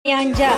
Yanja.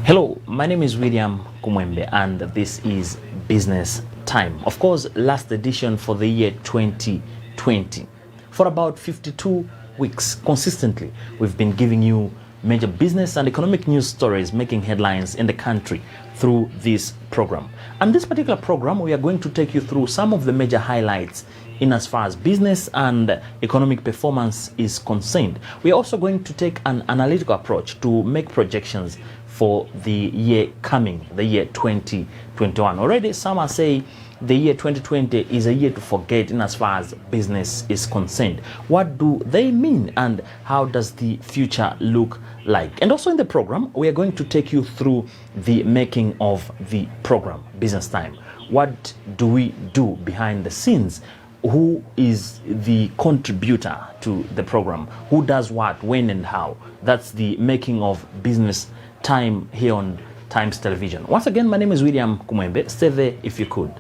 Hello, my name is William Kumwembe and this is Business Time. Of course, last edition for the year 2020. For about 52 weeks, consistently, we've been giving you major business and economic news stories making headlines in the country through this program. And this particular program, we are going to take you through some of the major highlights in as far as business and economic performance is concerned. We are also going to take an analytical approach to make projections for the year coming, the year 2021. Already some are saying the year 2020 is a year to forget in as far as business is concerned. What do they mean and how does the future look like? And also in the program, we are going to take you through the making of the program, Business Time. What do we do behind the scenes? Who is the contributor to the program? Who does what, when and how? That's the making of Business Time here on Times Television. Once again, my name is William Kumwembe. Stay there if you could.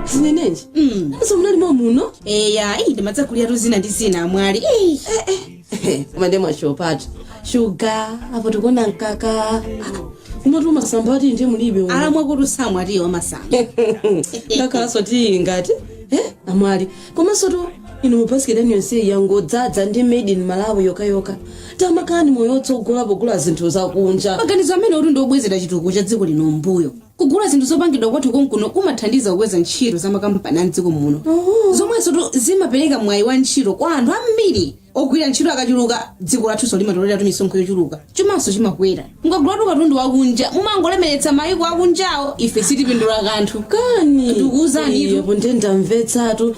Zinenenje. Asomnali mamuno? Ya, ndimatsa kulia ruzina ndisina mwali. Mandema shopati. Sugar, apo tukona nkaka. Umatuma sambati ndiye mulibe uno. Alamwa kurusamwa aliyo masamba. Ndakala soti ngati. Amwali. Koma soto ino mupasikira nyonse yango dzadza ndi made in Malawi yoka. Tamakani moyo tsogola bogula zinthu zakunja. Maganizo amene uri ndobwezera chituko cha dziko lino mbuyo. Kugula zinthu zopangidwa kwathu konkuno kumathandiza kukweza ntchito za makampani a dziko muno. Zomwe soto zimapereka mwayi wa ntchito kwa anthu ambiri. Ogwira ntchito akachuluka dziko lathu solimatolera tu misonkho yochuluka. Chumanso chimakwera. Mukagula katundu wakunja mumangolemeretsa mayiko akunjawo ife sitipindula kanthu. Kani tikuzani ipo ndendamvetsatu.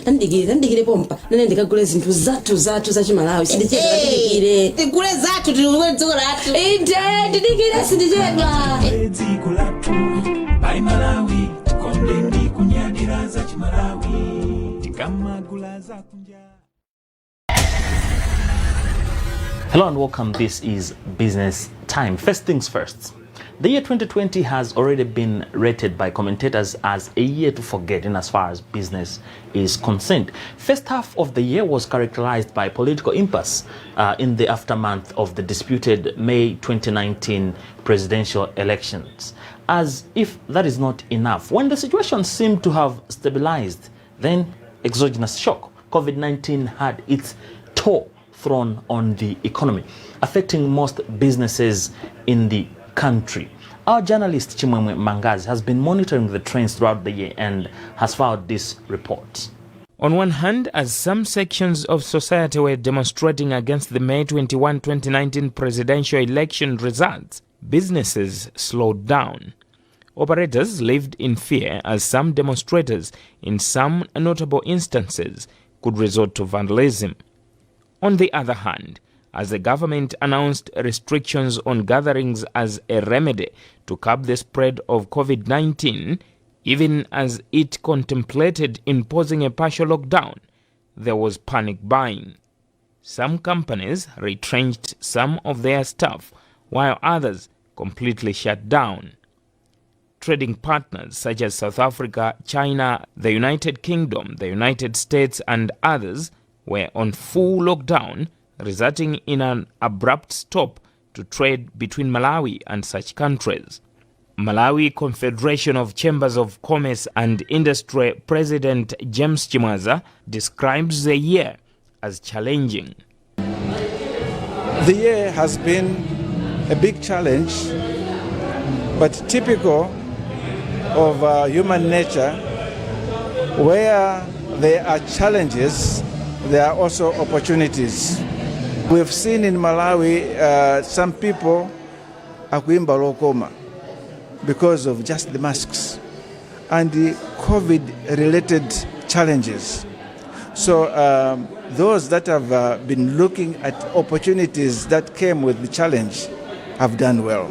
Ndandikire pompa. Nene ndikagula zinthu zathu za chimalawi. Sindichedwa tikule zathu tiliwe dziko lathu. Ndidikire sindichedwa. Dziko lathu bai Malawi tikonde ndi kunyadira za chimalawi. Tikamagula za kunja. Hello and welcome. This is Business Time. First things first. The year 2020 has already been rated by commentators as a year to forget in as far as business is concerned. First half of the year was characterized by political impasse in the aftermath of the disputed May 2019 presidential elections. As if that is not enough, when the situation seemed to have stabilized, then exogenous shock, COVID-19 had its toll thrown on the economy, affecting most businesses in the country. Our journalist Chimwemwe Mangazi has been monitoring the trends throughout the year and has filed this report. On one hand, as some sections of society were demonstrating against the May 21, 2019 presidential election results, businesses slowed down. Operators lived in fear as some demonstrators, in some notable instances, could resort to vandalism. On the other hand, as the government announced restrictions on gatherings as a remedy to curb the spread of COVID-19, even as it contemplated imposing a partial lockdown, there was panic buying. Some companies retrenched some of their staff, while others completely shut down. Trading partners such as South Africa, China, the United Kingdom, the United States, and others were on full lockdown, resulting in an abrupt stop to trade between Malawi and such countries. Malawi Confederation of Chambers of Commerce and Industry President James Chimaza describes the year as challenging. The year has been a big challenge, but typical of human nature. Where there are challenges, there are also opportunities. We've seen in Malawi some people akuimba lokoma because of just the masks and the COVID-related challenges. So those that have been looking at opportunities that came with the challenge have done well.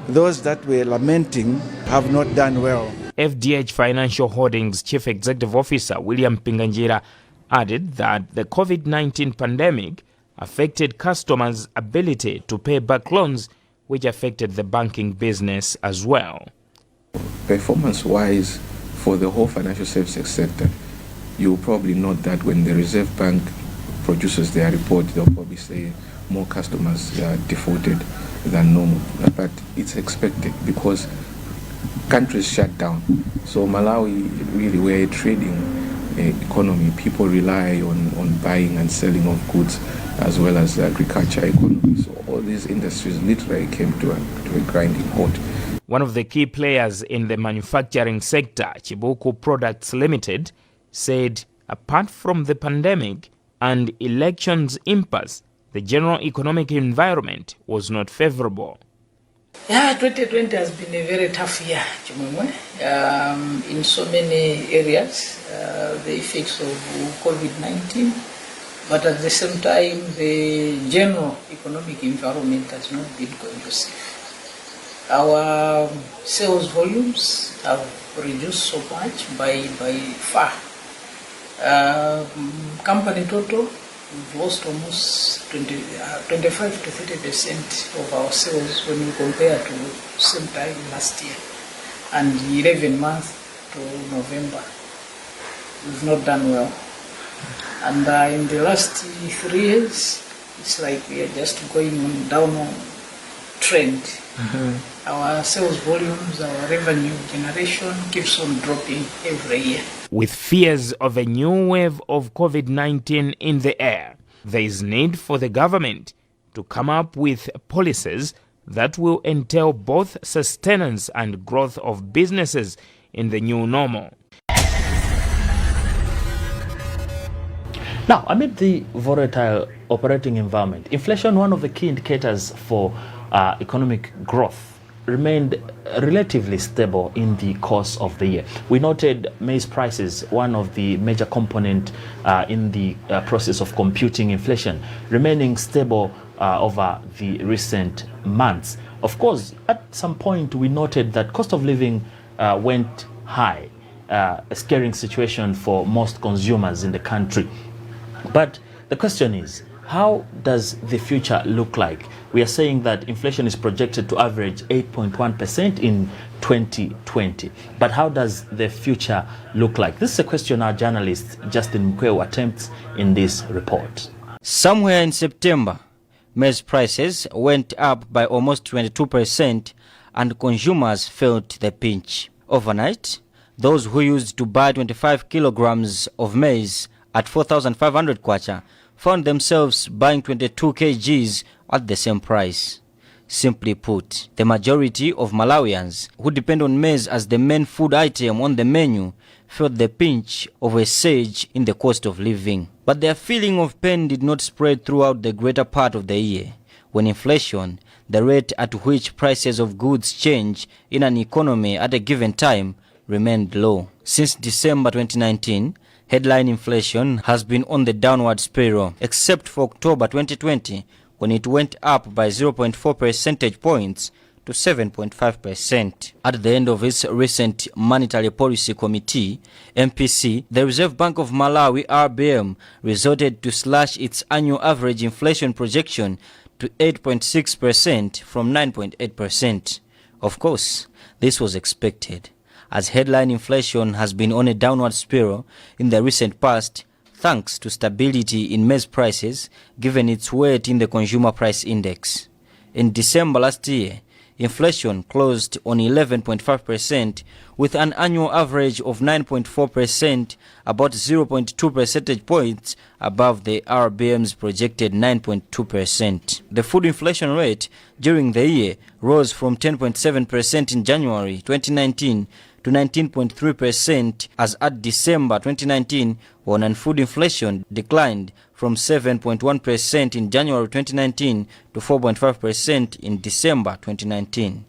those that we're lamenting have not done well. FDH Financial Holdings Chief Executive Officer William Pinganjira added that the COVID-19 pandemic affected customers' ability to pay back loans, which affected the banking business as well. Performance-wise, for the whole financial services sector, you'll probably note that when the Reserve Bank produces their report, they'll probably say more customers are defaulted than normal. But it's expected because countries shut down. So Malawi, really, we're a trading economy. People rely on buying and selling of goods as well as the agriculture economy. So all these industries literally came to a grinding halt. One of the key players in the manufacturing sector, Chibuku Products Limited, said apart from the pandemic and elections impasse, the general economic environment was not favorable. Yeah, 2020 has been a very tough year, in so many areas, the effects of COVID-19, but at the same time, the general economic environment has not been conducive. Our sales volumes have reduced so much by far. Company total, we've lost almost 25 to 30% of our sales when we compare to same time last year, and 11 months to November. We've not done well. And in the last 3 years, it's like we are just going on downward trend. Our sales volumes, our revenue generation keeps on dropping every year. With fears of a new wave of COVID-19 in the air, there is need for the government to come up with policies that will entail both sustenance and growth of businesses in the new normal. Now, amid the volatile operating environment, inflation, one of the key indicators for economic growth, remained relatively stable in the course of the year. We noted maize prices, one of the major component in the process of computing inflation, remaining stable over the recent months. Of course, at some point we noted that cost of living went high, a scaring situation for most consumers in the country. But the question is, how does the future look like? We are saying that inflation is projected to average 8.1% in 2020. But how does the future look like? This is a question our journalist Justin Mkweo attempts in this report. Somewhere in September, maize prices went up by almost 22% and consumers felt the pinch. Overnight, those who used to buy 25 kilograms of maize at 4,500 kwacha found themselves buying 22 kgs at the same price. Simply put, the majority of Malawians who depend on maize as the main food item on the menu felt the pinch of a surge in the cost of living. But their feeling of pain did not spread throughout the greater part of the year, when inflation, the rate at which prices of goods change in an economy at a given time, remained low. Since December 2019, headline inflation has been on the downward spiral, except for October 2020, when it went up by 0.4 percentage points to 7.5%. At the end of its recent Monetary Policy Committee, MPC, the Reserve Bank of Malawi, RBM, resorted to slash its annual average inflation projection to 8.6% from 9.8%. Of course, this was expected, as headline inflation has been on a downward spiral in the recent past, thanks to stability in maize prices given its weight in the consumer price index. In December last year, inflation closed on 11.5% with an annual average of 9.4%, about 0.2 percentage points above the RBM's projected 9.2%. The food inflation rate during the year rose from 10.7% in January 2019 to 19.3% as at December 2019, while non-food inflation declined from 7.1% in January 2019 to 4.5% in December 2019.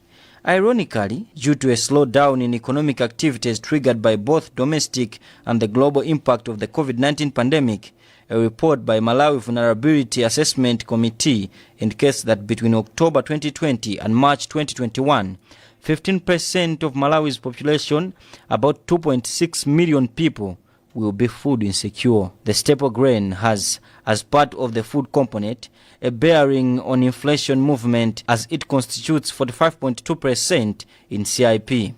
Ironically, due to a slowdown in economic activities triggered by both domestic and the global impact of the COVID-19 pandemic, A report by Malawi Vulnerability Assessment Committee indicates that between October 2020 and March 2021, 15% of Malawi's population, about 2.6 million people, will be food insecure. The staple grain has, as part of the food component, a bearing on inflation movement as it constitutes 45.2% in CIP.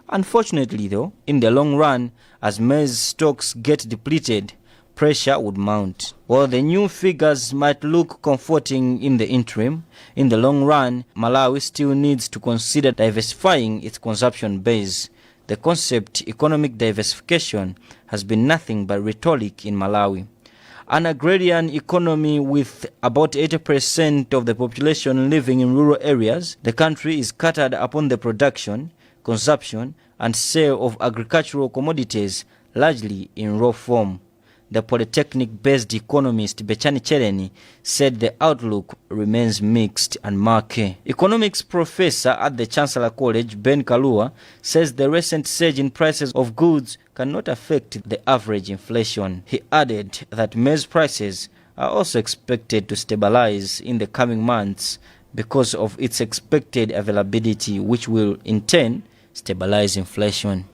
Unfortunately though, in the long run, as maize stocks get depleted, pressure would mount. While the new figures might look comforting in the interim, in the long run, Malawi still needs to consider diversifying its consumption base. The concept economic diversification has been nothing but rhetoric in Malawi. An agrarian economy with about 80% of the population living in rural areas, the country is catered upon the production, consumption, and sale of agricultural commodities, largely in raw form. The Polytechnic-based economist Bechani Chereni said the outlook remains mixed and murky. Economics professor at the Chancellor College, Ben Kalua, says the recent surge in prices of goods cannot affect the average inflation. He added that maize prices are also expected to stabilize in the coming months because of its expected availability, which will in turn stabilize inflation.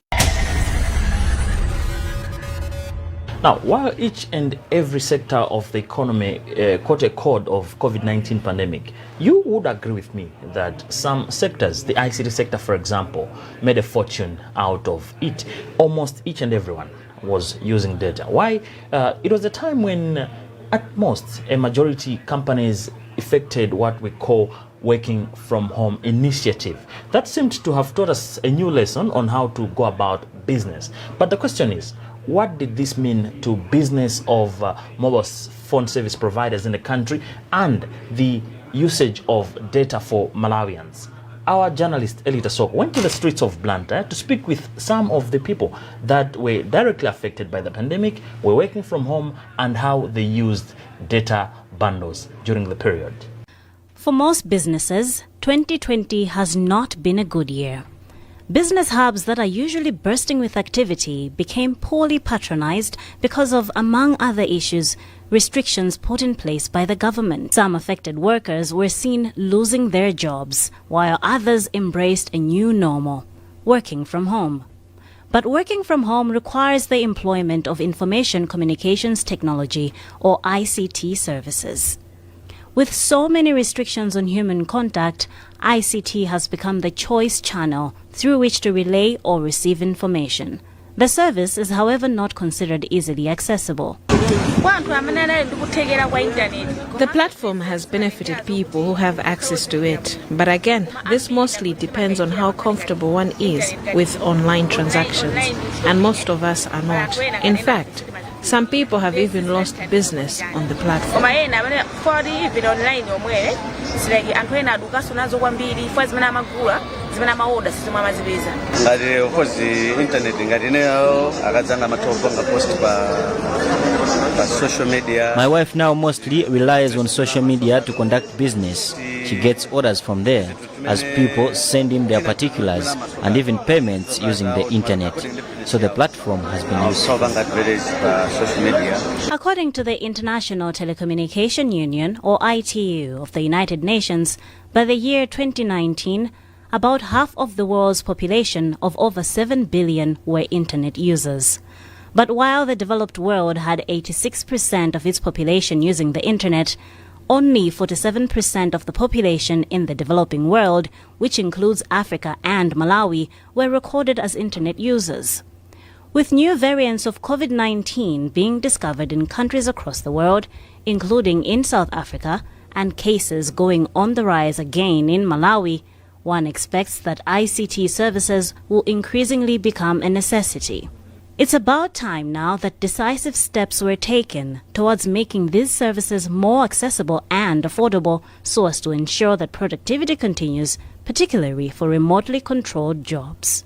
Now, while each and every sector of the economy caught a cord of COVID-19 pandemic, you would agree with me that some sectors, the ICT sector, for example, made a fortune out of it. Almost each and everyone was using data. Why? It was a time when, at most, a majority companies effected what we call working from home initiative. That seemed to have taught us a new lesson on how to go about business. But the question is, what did this mean to business of mobile phone service providers in the country and the usage of data for Malawians? Our journalist Elita Sok went to the streets of Blantyre to speak with some of the people that were directly affected by the pandemic, were working from home, and how they used data bundles during the period. For most businesses, 2020 has not been a good year. Business hubs that are usually bursting with activity became poorly patronized because of, among other issues, restrictions put in place by the government. Some affected workers were seen losing their jobs, while others embraced a new normal, working from home. But working from home requires the employment of information communications technology, or ICT services. With so many restrictions on human contact, ICT has become the choice channel through which to relay or receive information. The service is, however, not considered easily accessible. The platform has benefited people who have access to it. But again, this mostly depends on how comfortable one is with online transactions. And most of us are not. In fact, some people have even lost business on the platform. My wife now mostly relies on social media to conduct business. She gets orders from there, as people send in their particulars and even payments using the internet. So the platform has been useful. According to the International Telecommunication Union, or ITU, of the United Nations, by the year 2019, about half of the world's population of over 7 billion were internet users. But while the developed world had 86% of its population using the internet, only 47% of the population in the developing world, which includes Africa and Malawi, were recorded as internet users. With new variants of COVID-19 being discovered in countries across the world, including in South Africa, and cases going on the rise again in Malawi, one expects that ICT services will increasingly become a necessity. It's about time now that decisive steps were taken towards making these services more accessible and affordable so as to ensure that productivity continues, particularly for remotely controlled jobs.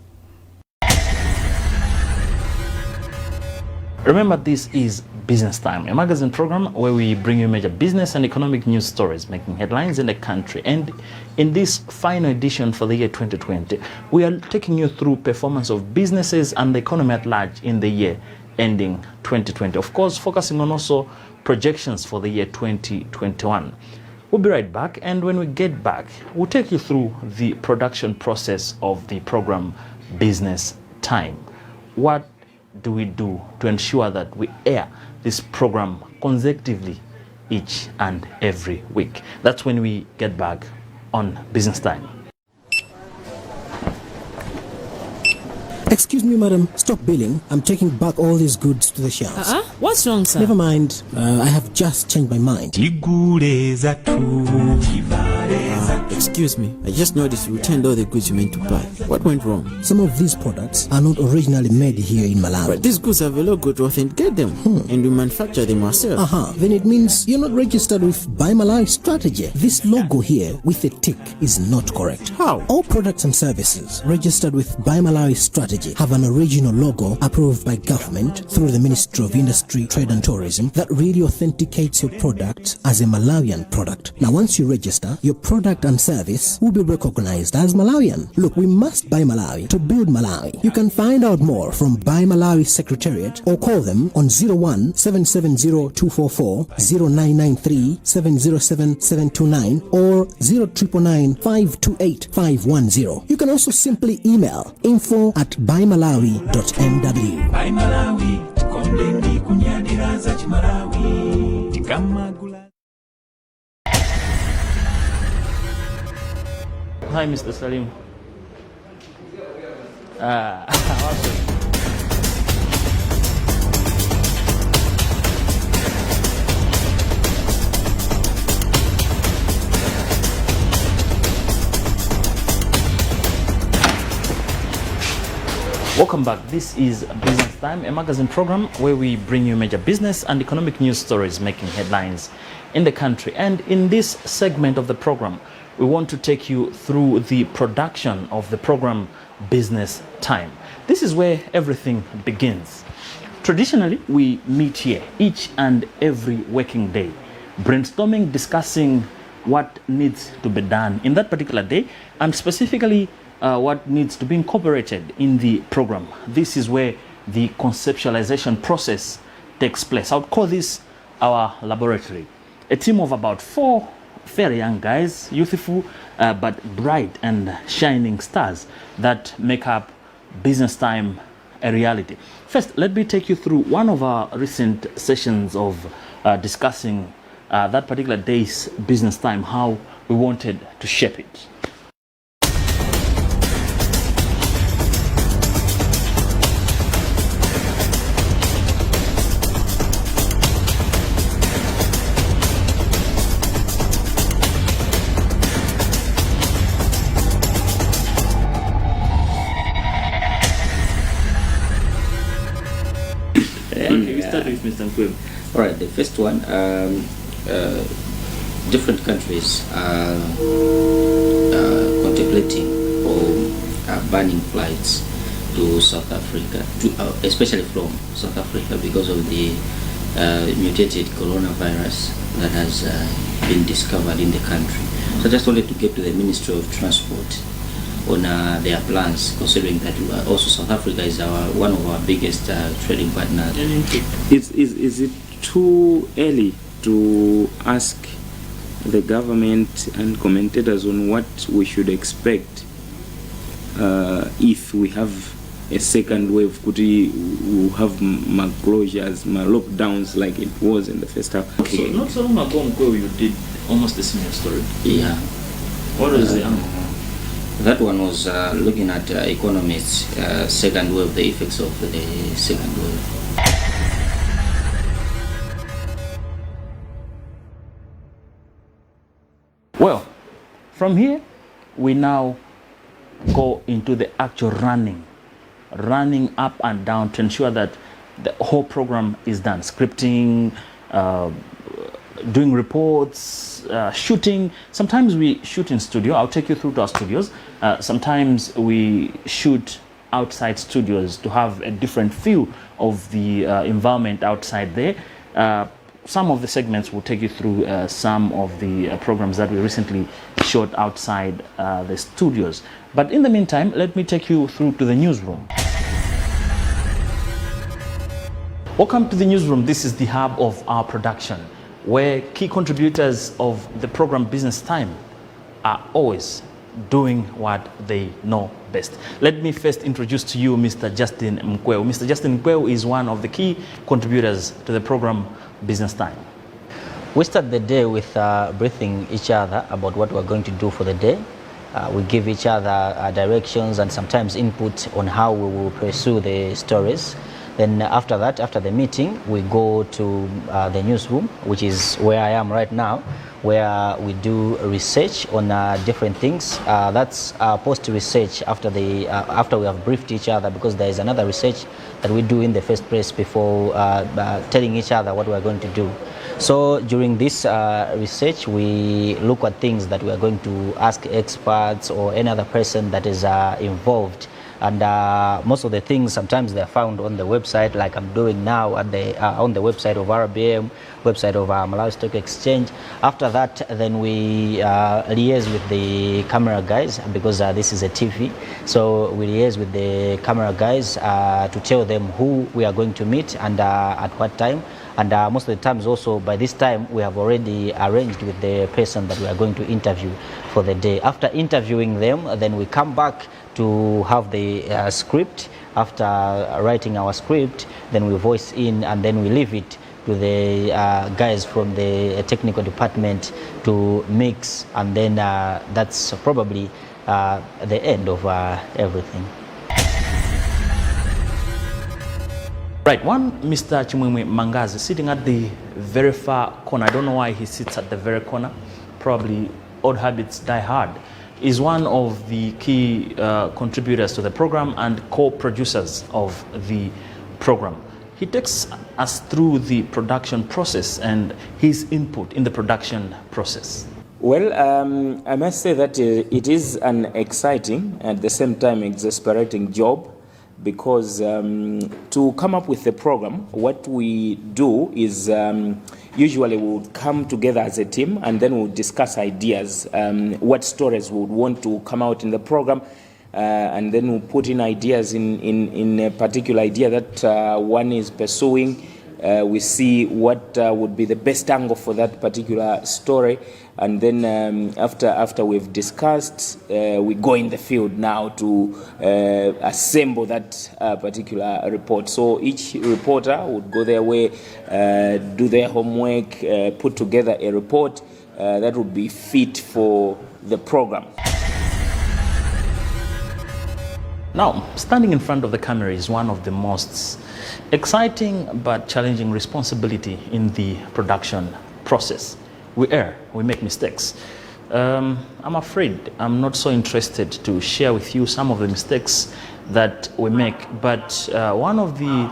Remember, this is Business Time, a magazine program where we bring you major business and economic news stories making headlines in the country. And in this final edition for the year 2020, we are taking you through performance of businesses and the economy at large in the year ending 2020. Of course, focusing on also projections for the year 2021. We'll be right back, and when we get back, we'll take you through the production process of the program Business Time. What do we do to ensure that we air this program consecutively each and every week? That's when we get back on Business Time. Excuse me, madam. Stop billing. I'm taking back all these goods to the shelves. What's wrong, sir? Never mind. I have just changed my mind. Excuse me. I just noticed you returned all the goods you meant to buy. What went wrong? Some of these products are not originally made here in Malawi. But these goods have a logo to authenticate them. And we manufacture them ourselves. Then it means you're not registered with Buy Malawi strategy. This logo here with a tick is not correct. How? All products and services registered with Buy Malawi strategy have an original logo approved by government through the Ministry of Industry, Trade and Tourism that really authenticates your product as a Malawian product. Now, once you register, your product and service will be recognized as Malawian. Look, we must buy Malawi to build Malawi. You can find out more from Buy Malawi Secretariat or call them on 01 770 244 0993 707 729 or 0999 528 510. You can also simply email info@buymalawi.mw. Buy Malawi, kondendi kunyadira za Malawi. Tikamagula. Hi, Mr. Salim. Welcome back. This is Business Time, a magazine program where we bring you major business and economic news stories making headlines in the country. And in this segment of the program, we want to take you through the production of the program Business Time. This is where everything begins. Traditionally, we meet here each and every working day, brainstorming, discussing what needs to be done in that particular day, and specifically what needs to be incorporated in the program. This is where the conceptualization process takes place. I would call this our laboratory. A team of about 4 very young guys, youthful but bright and shining stars that make up Business Time a reality. First, let me take you through one of our recent sessions of discussing that particular day's Business Time, how we wanted to shape it. Mr. Nkhani. All right, the first one, different countries are contemplating or banning flights to South Africa, especially from South Africa, because of the mutated coronavirus that has been discovered in the country. So I just wanted to get to the Ministry of Transport on their plans, considering that also South Africa is one of our biggest trading partners. Is it too early to ask the government and commentators on what we should expect if we have a second wave? Could we have closures, lockdowns like it was in the first half? So not so long ago, you did almost a similar story. Yeah. What was the That one was looking at economists' second wave, the effects of the second wave. Well, from here, we now go into the actual running up and down to ensure that the whole program is done. Scripting, doing reports, shooting. Sometimes we shoot in studio. I'll take you through to our studios. Sometimes we shoot outside studios to have a different feel of the environment outside there. Some of the segments will take you through some of the programs that we recently shot outside the studios. But in the meantime, let me take you through to the newsroom. Welcome to the newsroom. This is the hub of our production, where key contributors of the program Business Time are always doing what they know best. Let me first introduce to you Mr. Justin Mkweu. Mr. Justin Mkweu is one of the key contributors to the program Business Time. We start the day with briefing each other about what we're going to do for the day. We give each other directions and sometimes input on how we will pursue the stories. Then after that, after the meeting, we go to the newsroom, which is where I am right now, where we do research on different things. That's post-research after we have briefed each other, because there is another research that we do in the first place before telling each other what we are going to do. So during this research, we look at things that we are going to ask experts or any other person that is involved. And most of the things, sometimes they're found on the website, like I'm doing now at on the website of RBM, website of Malawi Stock Exchange. After that, then we liaise with the camera guys, because this is a TV. So we liaise with the camera guys to tell them who we are going to meet and at what time. And most of the times also, by this time, we have already arranged with the person that we are going to interview for the day. After interviewing them, then we come back to have the script. After writing our script, then we voice in, and then we leave it to the guys from the technical department to mix, and then that's probably the end of everything. Right, one Mr. Chimwemwe Mangazi sitting at the very far corner. I don't know why he sits at the very corner. Probably old habits die hard. Is one of the key contributors to the program and co-producers of the program. He takes us through the production process and his input in the production process. Well, I must say that it is an exciting and at the same time exasperating job, because to come up with the program, what we do is usually we would come together as a team, and then we'll discuss ideas, what stories we would want to come out in the program, and then we'll put in ideas in a particular idea that one is pursuing. We see what would be the best angle for that particular story, and then after we've discussed, we go in the field now to assemble that particular report. So each reporter would go their way, do their homework, put together a report that would be fit for the program. Now, standing in front of the camera is one of the most exciting but challenging responsibility in the production process. We err, we make mistakes. I'm afraid I'm not so interested to share with you some of the mistakes that we make, but one of the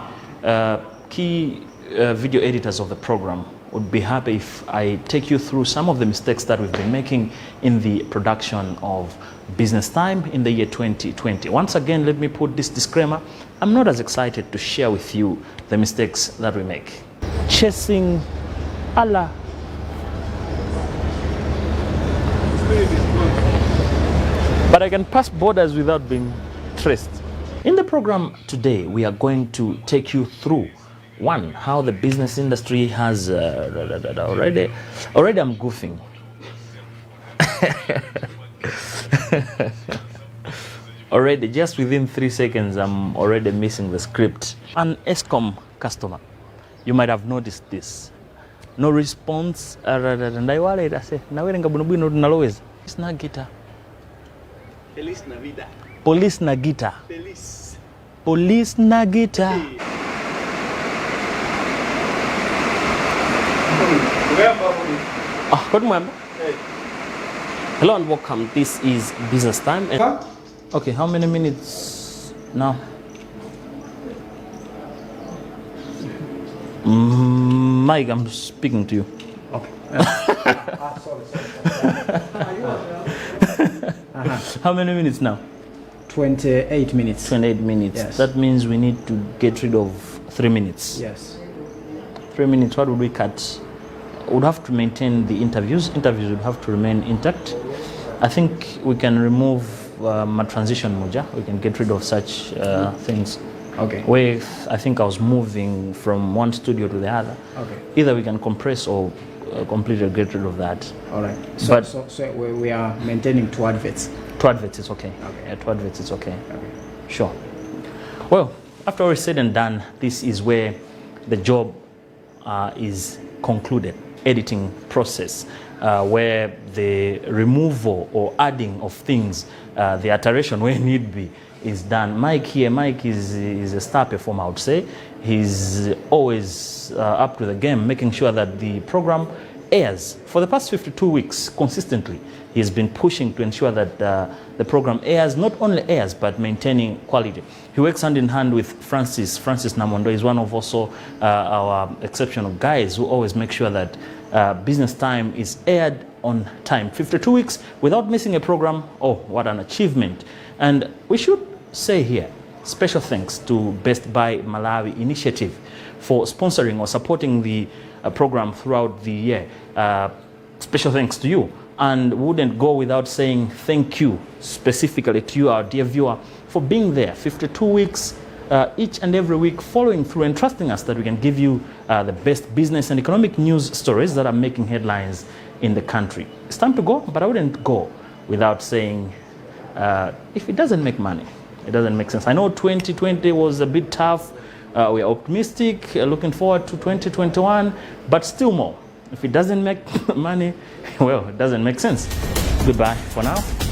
key video editors of the program would be happy if I take you through some of the mistakes that we've been making in the production of Business Time in the year 2020. Once again, let me put this disclaimer. I'm not as excited to share with you the mistakes that we make. Chasing Allah. But I can pass borders without being traced. In the program today, we are going to take you through one, how the business industry has already I'm goofing. Already, just within 3 seconds, I'm already missing the script. An ESCOM customer, you might have noticed this. No response. Police na gita. Police na gita. Police na gita. Good morning. Hello and welcome. This is Business Time. Okay, how many minutes now? Mike, I'm speaking to you. Okay. How many minutes now? 28 minutes. 28 minutes. Yes. That means we need to get rid of 3 minutes. Yes. 3 minutes, what would we cut? Would have to maintain the interviews. Interviews would have to remain intact. I think we can remove my transition moja. We can get rid of such things. Okay. Where I think I was moving from one studio to the other. Okay. Either we can compress or completely get rid of that. All right. But So we are maintaining 2 adverts. 2 adverts is okay. Okay. Yeah, 2 adverts is okay. Okay. Sure. Well, after all is said and done, this is where the job is concluded. Editing process, where the removal or adding of things, the iteration where need be, is done. Mike is a star performer, I would say. He's always up to the game, making sure that the program airs. For the past 52 weeks, consistently, he's been pushing to ensure that the program airs, not only airs, but maintaining quality. He works hand in hand with Francis Namondo. Is one of also our exceptional guys who always make sure that Business Time is aired on time. 52 weeks without missing a program. Oh, what an achievement. And we should say here, special thanks to Best Buy Malawi initiative for sponsoring or supporting the program throughout the year. Special thanks to you. And wouldn't go without saying thank you specifically to you, our dear viewer, for being there 52 weeks, each and every week, following through and trusting us that we can give you the best business and economic news stories that are making headlines in the country. It's time to go, but I wouldn't go without saying, if it doesn't make money, it doesn't make sense. I know 2020 was a bit tough. We are optimistic, looking forward to 2021, but still more. If it doesn't make money, well, it doesn't make sense. Goodbye for now.